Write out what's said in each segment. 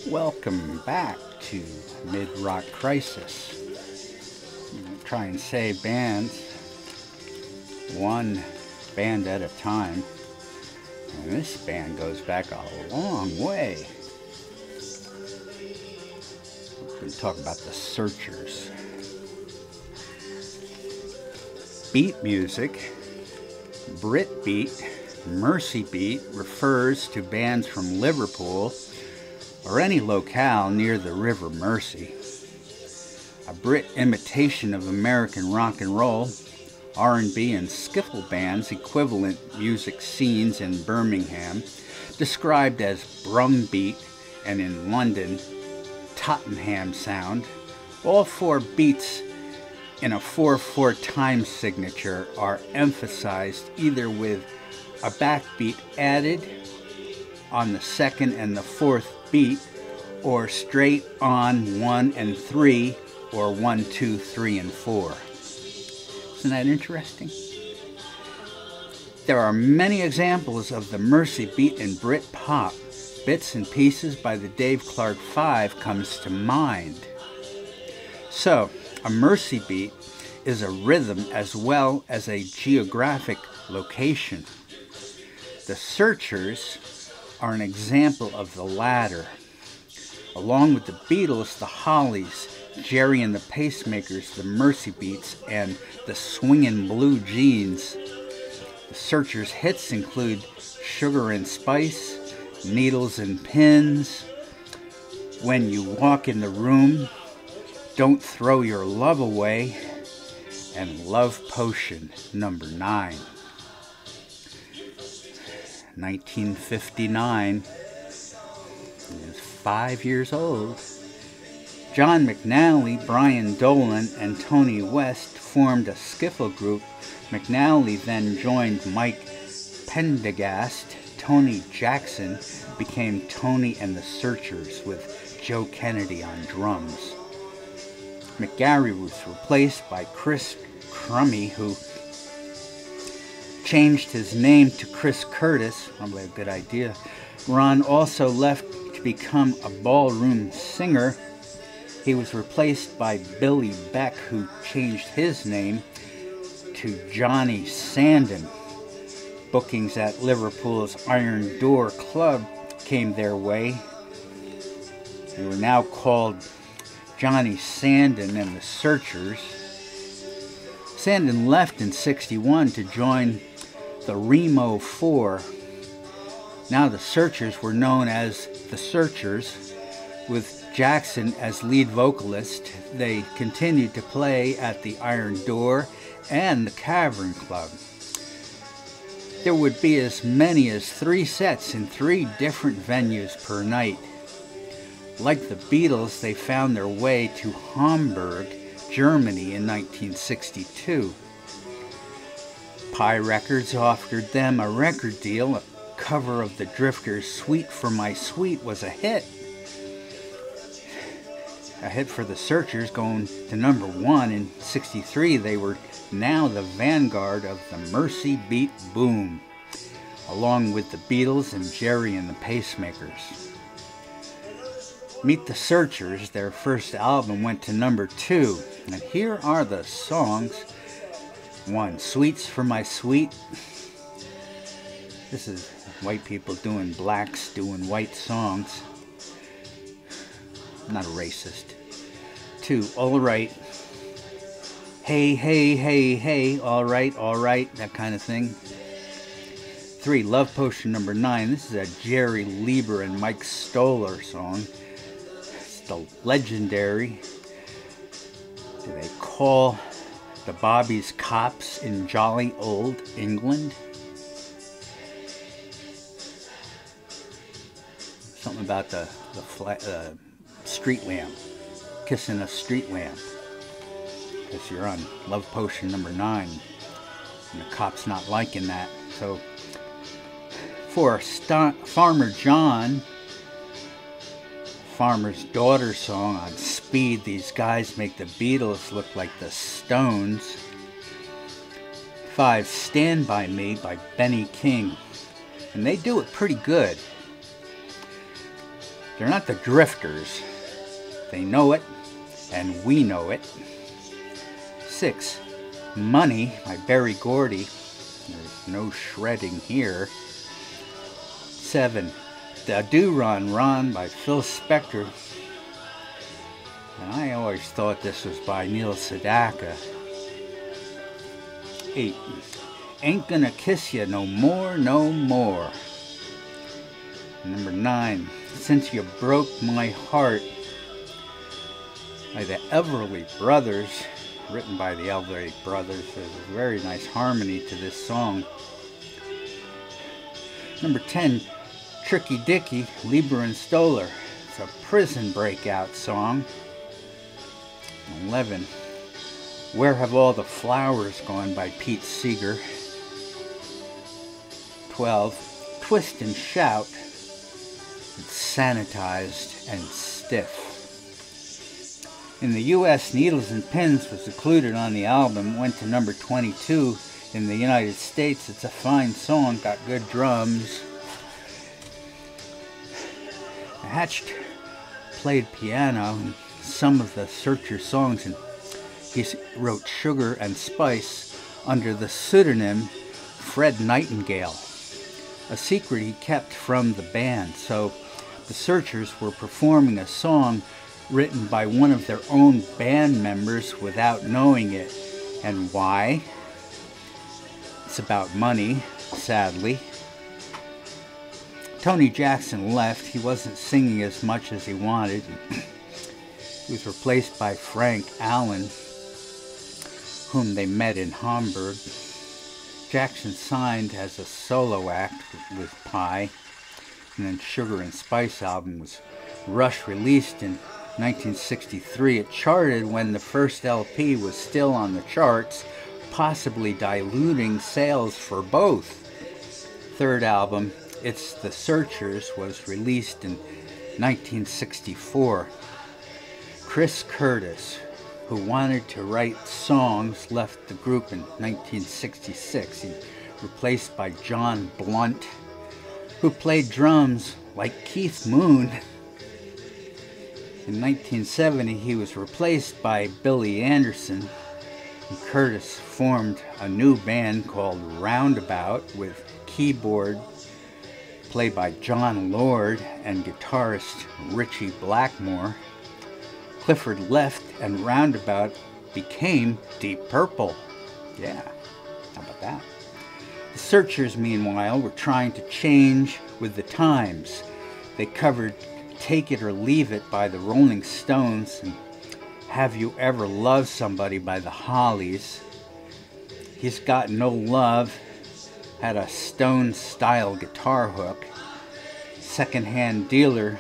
Welcome back to Midrock Crisis. Try and say bands one band at a time. And this band goes back a long way. We're going to talk about the Searchers. Beat music, Brit beat, Mersey beat refers to bands from Liverpool or any locale near the River Mersey. A Brit imitation of American rock and roll, R&B and skiffle bands equivalent music scenes in Birmingham, described as Brumbeat, and in London, Tottenham sound. All four beats in a 4/4 time signature are emphasized either with a backbeat added on the second and the fourth beat, or straight on 1 and 3, or 1, 2, 3, and 4. Isn't that interesting? There are many examples of the Mersey beat in Brit pop. Bits and Pieces by the Dave Clark Five comes to mind. So, a Mersey beat is a rhythm as well as a geographic location. The Searchers are an example of the latter. Along with the Beatles, the Hollies, Jerry and the Pacemakers, the Mersey Beats, and the Swingin' Blue Jeans. The Searchers' hits include Sugar and Spice, Needles and Pins, When You Walk in the Room, Don't Throw Your Love Away, and Love Potion number 9. 1959. He was 5 years old. John McNally, Brian Dolan, and Tony West formed a skiffle group. McNally then joined Mike Pendergast. Tony Jackson became Tony and the Searchers with Joe Kennedy on drums. McGarry was replaced by Chris Crummy, who changed his name to Chris Curtis, probably a good idea. Ron also left to become a ballroom singer. He was replaced by Billy Beck, who changed his name to Johnny Sandon. Bookings at Liverpool's Iron Door Club came their way. They were now called Johnny Sandon and the Searchers. Sandon left in '61 to join the Remo 4. Now the Searchers were known as the Searchers. With Jackson as lead vocalist, they continued to play at the Iron Door and the Cavern Club. There would be as many as 3 sets in 3 different venues per night. Like the Beatles, they found their way to Hamburg, Germany in 1962. Pie Records offered them a record deal. A cover of the Drifters' Sweet for My Sweet was a hit. A hit for the Searchers, going to number 1 in '63. They were now the vanguard of the Mersey beat boom, along with the Beatles and Jerry and the Pacemakers. Meet the Searchers. Their first album went to number 2, and here are the songs. 1, Sweets for My Sweet. This is white people doing blacks doing white songs. I'm not a racist. 2, All Right. Hey, hey, hey, hey, all right, that kind of thing. 3, Love Potion number 9. This is a Jerry Lieber and Mike Stoller song. It's the legendary Do They Call the Bobbies Cops in Jolly Old England? Something about the street lamp, kissing a street lamp, because you're on Love Potion number 9, and the cop's not liking that. So, for Farmer John, Farmer's Daughter song on Speed, these guys make the Beatles look like the Stones. 5, Stand By Me by Benny King, and they do it pretty good. They're not the Drifters. They know it, and we know it. 6. Money by Berry Gordy. There's no shredding here. 7. The Do Run Run by Phil Spector. And I always thought this was by Neil Sedaka. 8. Ain't Gonna Kiss Ya No More, No More. Number 9. Since You Broke My Heart by the Everly Brothers. Written by the Everly Brothers. There's a very nice harmony to this song. Number 10. Tricky Dicky, Lieber and Stoller. It's a prison breakout song. 11. Where Have All the Flowers Gone by Pete Seeger. 12. Twist and Shout. It's sanitized and stiff. In the U.S., Needles and Pins was included on the album, went to number 22 in the United States. It's a fine song, got good drums. Hatch played piano in some of the Searchers songs, and he wrote Sugar and Spice under the pseudonym Fred Nightingale, a secret he kept from the band. So the Searchers were performing a song written by one of their own band members without knowing it. And why? It's about money, sadly. Tony Jackson left. He wasn't singing as much as he wanted. He was replaced by Frank Allen, whom they met in Hamburg. Jackson signed as a solo act with Pie, and then Sugar and Spice album was rush released in 1963. It charted when the first LP was still on the charts, possibly diluting sales for both. Third album, It's the Searchers, was released in 1964. Chris Curtis, who wanted to write songs, left the group in 1966. He was replaced by John Blunt, who played drums like Keith Moon. In 1970, he was replaced by Billy Anderson, and Curtis formed a new band called Roundabout with keyboard played by John Lord and guitarist Richie Blackmore. Clifford left and Roundabout became Deep Purple. Yeah, how about that? The Searchers, meanwhile, were trying to change with the times. They covered Take It or Leave It by the Rolling Stones and Have You Ever Loved Somebody by the Hollies. He's Got No Love had a Stone-style guitar hook. Secondhand Dealer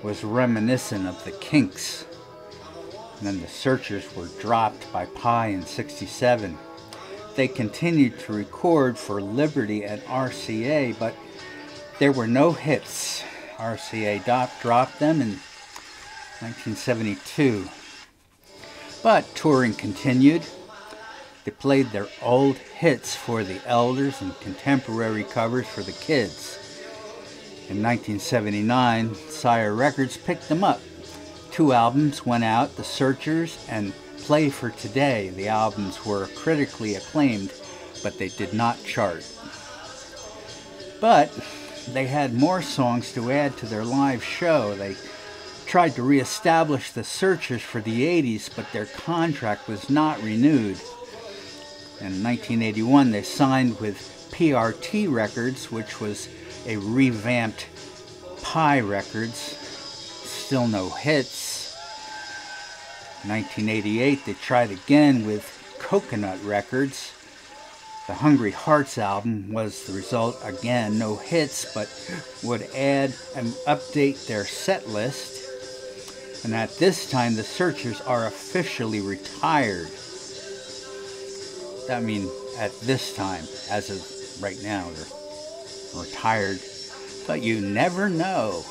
was reminiscent of the Kinks. And then the Searchers were dropped by Pie in '67. They continued to record for Liberty and RCA, but there were no hits. RCA dropped them in 1972. But touring continued. They played their old hits for the elders and contemporary covers for the kids. In 1979, Sire Records picked them up. 2 albums went out, The Searchers and Play for Today. The albums were critically acclaimed, but they did not chart. But they had more songs to add to their live show. They tried to reestablish the Searchers for the 80s, but their contract was not renewed. In 1981, they signed with PRT Records, which was a revamped Pie Records. Still no hits. In 1988, they tried again with Coconut Records. The Hungry Hearts album was the result. Again, no hits, but would add and update their set list. And at this time, the Searchers are officially retired. I mean, at this time, as of right now, they're retired. But you never know.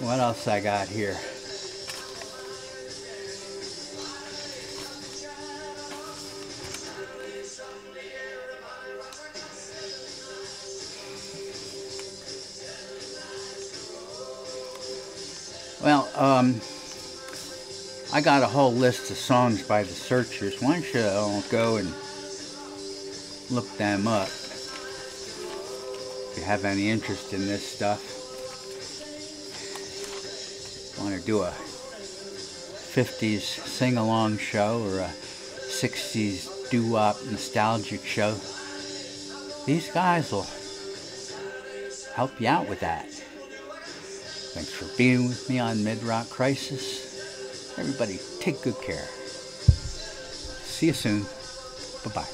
What else I got here? Well, I got a whole list of songs by the Searchers. Why don't you all go and look them up if you have any interest in this stuff. Want to do a 50s sing-along show or a 60s doo-wop nostalgic show, these guys will help you out with that. Thanks for being with me on Midrock Crisis. Everybody, take good care. See you soon. Bye-bye.